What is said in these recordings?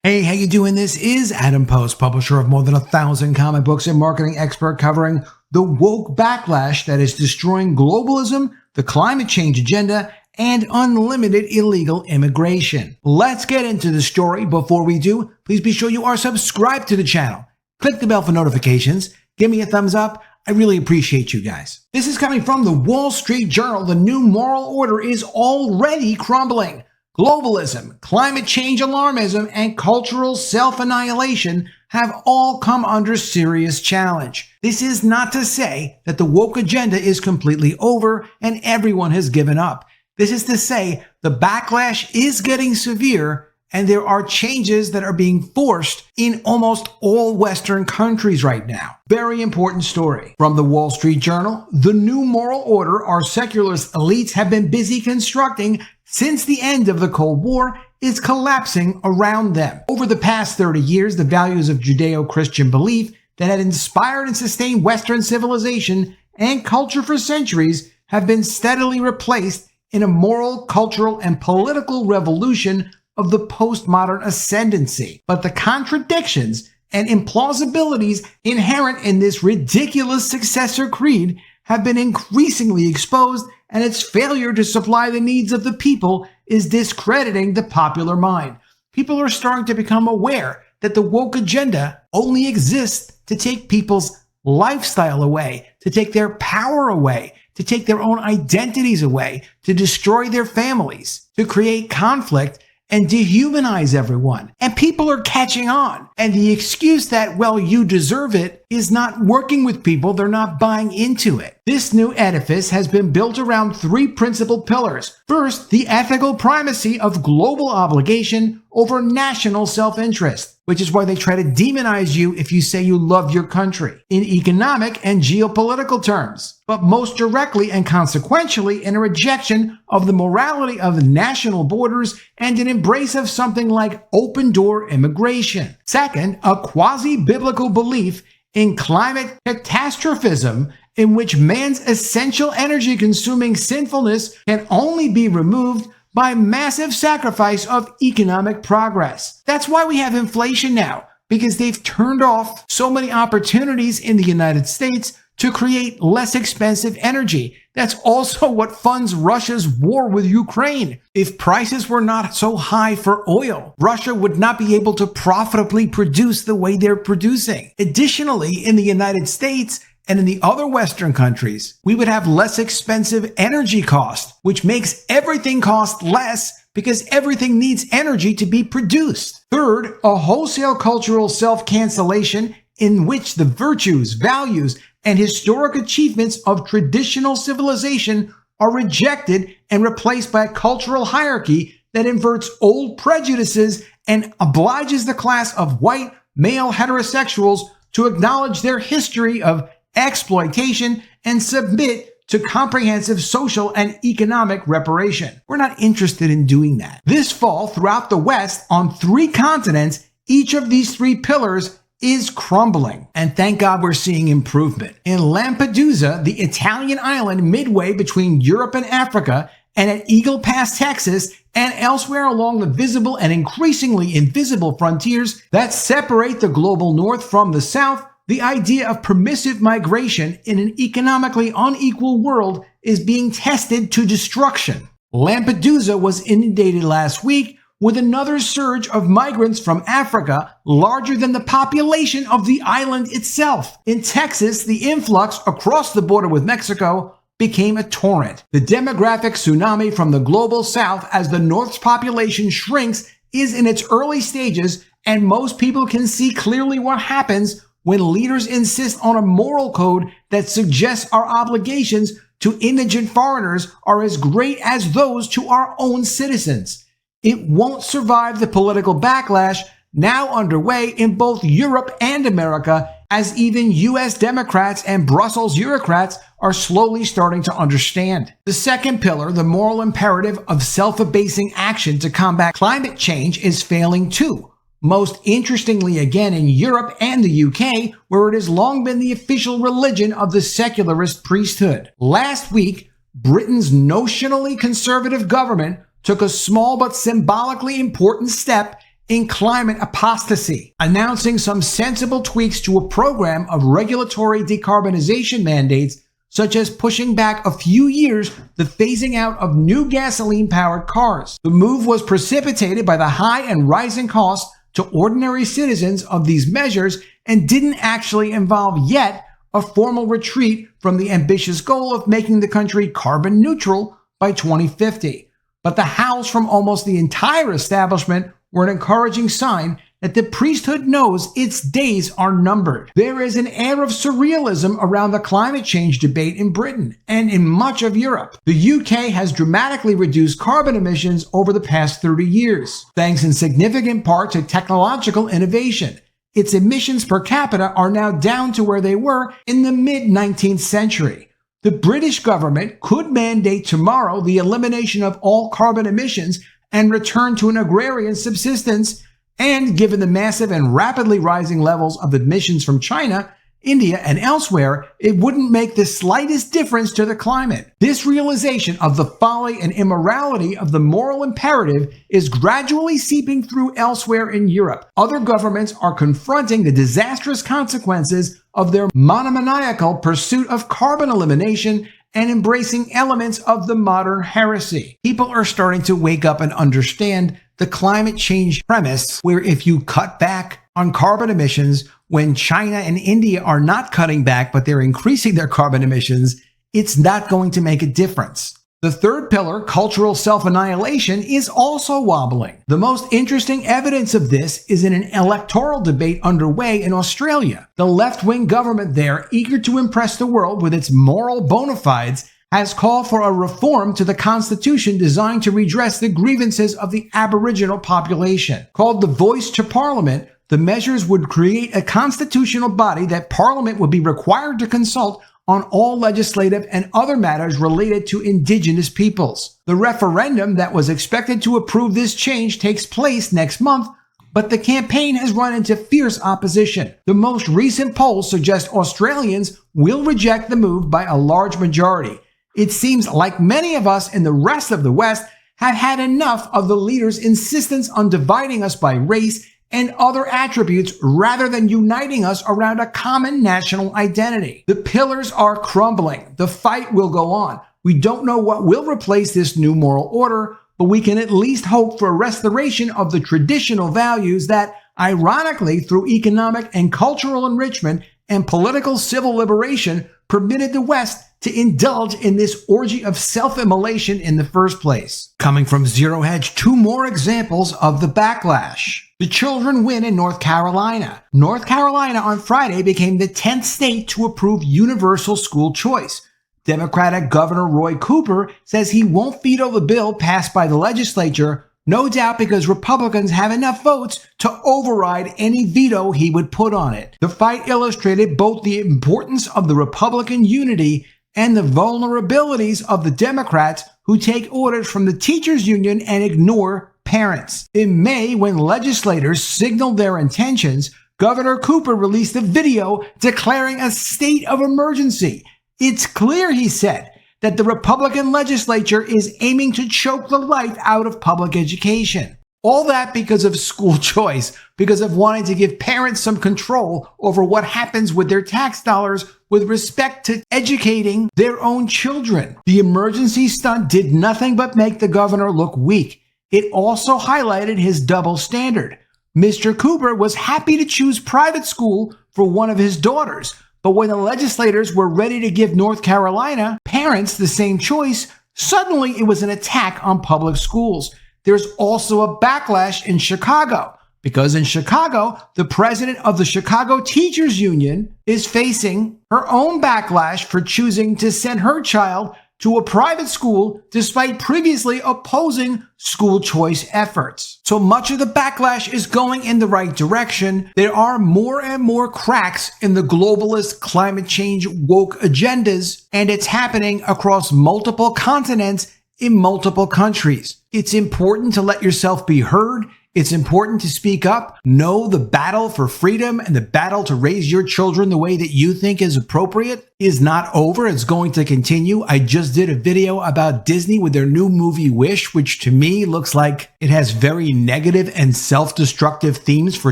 Hey, how you doing? This is Adam Post, publisher of more than 1,000 comic books and marketing expert covering the woke backlash that is destroying globalism, the climate change agenda, and unlimited illegal immigration. Let's get into the story. Before we do, please be sure you are subscribed to the channel. Click the bell for notifications. Give me a thumbs up. I really appreciate you guys. This is coming from the Wall Street Journal. The new moral order is already crumbling. Globalism, climate change alarmism, and cultural self-annihilation have all come under serious challenge. This is not to say that the woke agenda is completely over and everyone has given up. This is to say the backlash is getting severe and there are changes that are being forced in almost all Western countries right now. Very important story. From the Wall Street Journal, the new moral order our secularist elites have been busy constructing since the end of the Cold War is collapsing around them. Over the past 30 years, the values of Judeo-Christian belief that had inspired and sustained Western civilization and culture for centuries have been steadily replaced in a moral, cultural, and political revolution of the postmodern ascendancy. But the contradictions and implausibilities inherent in this ridiculous successor creed have been increasingly exposed, and its failure to supply the needs of the people is discrediting the popular mind. People are starting to become aware that the woke agenda only exists to take people's lifestyle away, to take their power away, to take their own identities away, to destroy their families, to create conflict, and dehumanize everyone. And people are catching on. And the excuse that, well, you deserve it is not working with people. They're not buying into it. This new edifice has been built around three principal pillars. First, the ethical primacy of global obligation over national self-interest, which is why they try to demonize you if you say you love your country, in economic and geopolitical terms, but most directly and consequentially in a rejection of the morality of national borders and an embrace of something like open-door immigration. Second, a quasi-biblical belief in climate catastrophism, in which man's essential energy-consuming sinfulness can only be removed by massive sacrifice of economic progress. That's why we have inflation now, because they've turned off so many opportunities in the United States to create less expensive energy. That's also what funds Russia's war with Ukraine. If prices were not so high for oil, Russia would not be able to profitably produce the way they're producing. Additionally, in the United States and in the other Western countries, we would have less expensive energy costs, which makes everything cost less because everything needs energy to be produced. Third, a wholesale cultural self-cancellation in which the virtues, values, and historic achievements of traditional civilization are rejected and replaced by a cultural hierarchy that inverts old prejudices and obliges the class of white male heterosexuals to acknowledge their history of exploitation and submit to comprehensive social and economic reparation. We're not interested in doing that. This fall, throughout the West, on 3 continents, each of these 3 pillars is crumbling. And thank God we're seeing improvement. In Lampedusa, the Italian island midway between Europe and Africa, and at Eagle Pass, Texas, and elsewhere along the visible and increasingly invisible frontiers that separate the global north from the south, the idea of permissive migration in an economically unequal world is being tested to destruction. Lampedusa was inundated last week with another surge of migrants from Africa larger than the population of the island itself. In Texas, the influx across the border with Mexico became a torrent. The demographic tsunami from the global south as the north's population shrinks is in its early stages, and most people can see clearly what happens when leaders insist on a moral code that suggests our obligations to indigent foreigners are as great as those to our own citizens. It won't survive the political backlash now underway in both Europe and America, as even US Democrats and Brussels bureaucrats are slowly starting to understand. The second pillar, the moral imperative of self-abasing action to combat climate change, is failing too. Most interestingly, again, in Europe and the UK, where it has long been the official religion of the secularist priesthood. Last week, Britain's notionally conservative government took a small but symbolically important step in climate apostasy, announcing some sensible tweaks to a program of regulatory decarbonization mandates, such as pushing back a few years the phasing out of new gasoline-powered cars. The move was precipitated by the high and rising costs to ordinary citizens of these measures and didn't actually involve yet a formal retreat from the ambitious goal of making the country carbon neutral by 2050. But the howls from almost the entire establishment were an encouraging sign that the priesthood knows its days are numbered. There is an air of surrealism around the climate change debate in Britain and in much of Europe. The UK has dramatically reduced carbon emissions over the past 30 years, thanks in significant part to technological innovation. Its emissions per capita are now down to where they were in the mid-19th century. The British government could mandate tomorrow the elimination of all carbon emissions and return to an agrarian subsistence, and given the massive and rapidly rising levels of emissions from China, India, and elsewhere, it wouldn't make the slightest difference to the climate. This realization of the folly and immorality of the moral imperative is gradually seeping through elsewhere in Europe. Other governments are confronting the disastrous consequences of their monomaniacal pursuit of carbon elimination and embracing elements of the modern heresy. People are starting to wake up and understand the climate change premise, where if you cut back on carbon emissions when China and India are not cutting back but they're increasing their carbon emissions, it's not going to make a difference. The third pillar, cultural self-annihilation, is also wobbling. The most interesting evidence of this is in an electoral debate underway in Australia. The left-wing government there, eager to impress the world with its moral bona fides, has called for a reform to the Constitution designed to redress the grievances of the Aboriginal population. Called the Voice to Parliament, the measures would create a constitutional body that Parliament would be required to consult on all legislative and other matters related to Indigenous peoples. The referendum that was expected to approve this change takes place next month, but the campaign has run into fierce opposition. The most recent polls suggest Australians will reject the move by a large majority. It seems like many of us in the rest of the West have had enough of the leaders' insistence on dividing us by race and other attributes rather than uniting us around a common national identity. The pillars are crumbling. The fight will go on. We don't know what will replace this new moral order, but we can at least hope for a restoration of the traditional values that, ironically, through economic and cultural enrichment and political civil liberation, permitted the West to indulge in this orgy of self-immolation in the first place. Coming from Zero Hedge, two more examples of the backlash. The children win in North Carolina. North Carolina on Friday became the 10th state to approve universal school choice. Democratic Governor Roy Cooper says he won't veto the bill passed by the legislature, no doubt because Republicans have enough votes to override any veto he would put on it. The fight illustrated both the importance of the Republican unity and the vulnerabilities of the Democrats who take orders from the teachers union and ignore parents. In May, when legislators signaled their intentions, Governor Cooper released a video declaring a state of emergency. It's clear, he said, that the Republican legislature is aiming to choke the life out of public education. All that because of school choice, because of wanting to give parents some control over what happens with their tax dollars with respect to educating their own children. The emergency stunt did nothing but make the governor look weak. It also highlighted his double standard. Mr. Cooper was happy to choose private school for one of his daughters, but when the legislators were ready to give North Carolina parents the same choice, suddenly it was an attack on public schools. There's also a backlash in Chicago, because in Chicago, the president of the Chicago Teachers Union is facing her own backlash for choosing to send her child to a private school despite previously opposing school choice efforts. So much of the backlash is going in the right direction. There are more and more cracks in the globalist climate change woke agendas, and it's happening across multiple continents in multiple countries. It's important to let yourself be heard. It's important to speak up. Know the battle for freedom and the battle to raise your children the way that you think is appropriate is not over. It's going to continue. I just did a video about Disney with their new movie Wish, which to me looks like it has very negative and self-destructive themes for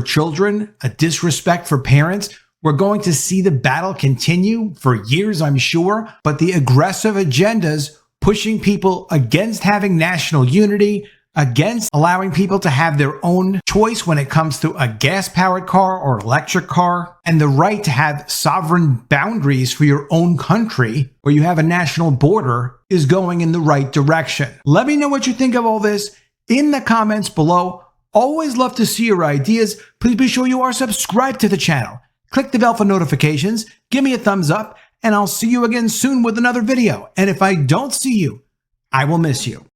children, a disrespect for parents. We're going to see the battle continue for years, I'm sure, but the aggressive agendas pushing people against having national unity, against allowing people to have their own choice when it comes to a gas-powered car or electric car, and the right to have sovereign boundaries for your own country where you have a national border is going in the right direction. Let me know what you think of all this in the comments below. Always love to see your ideas. Please be sure you are subscribed to the channel. Click the bell for notifications, give me a thumbs up, and I'll see you again soon with another video. And if I don't see you, I will miss you.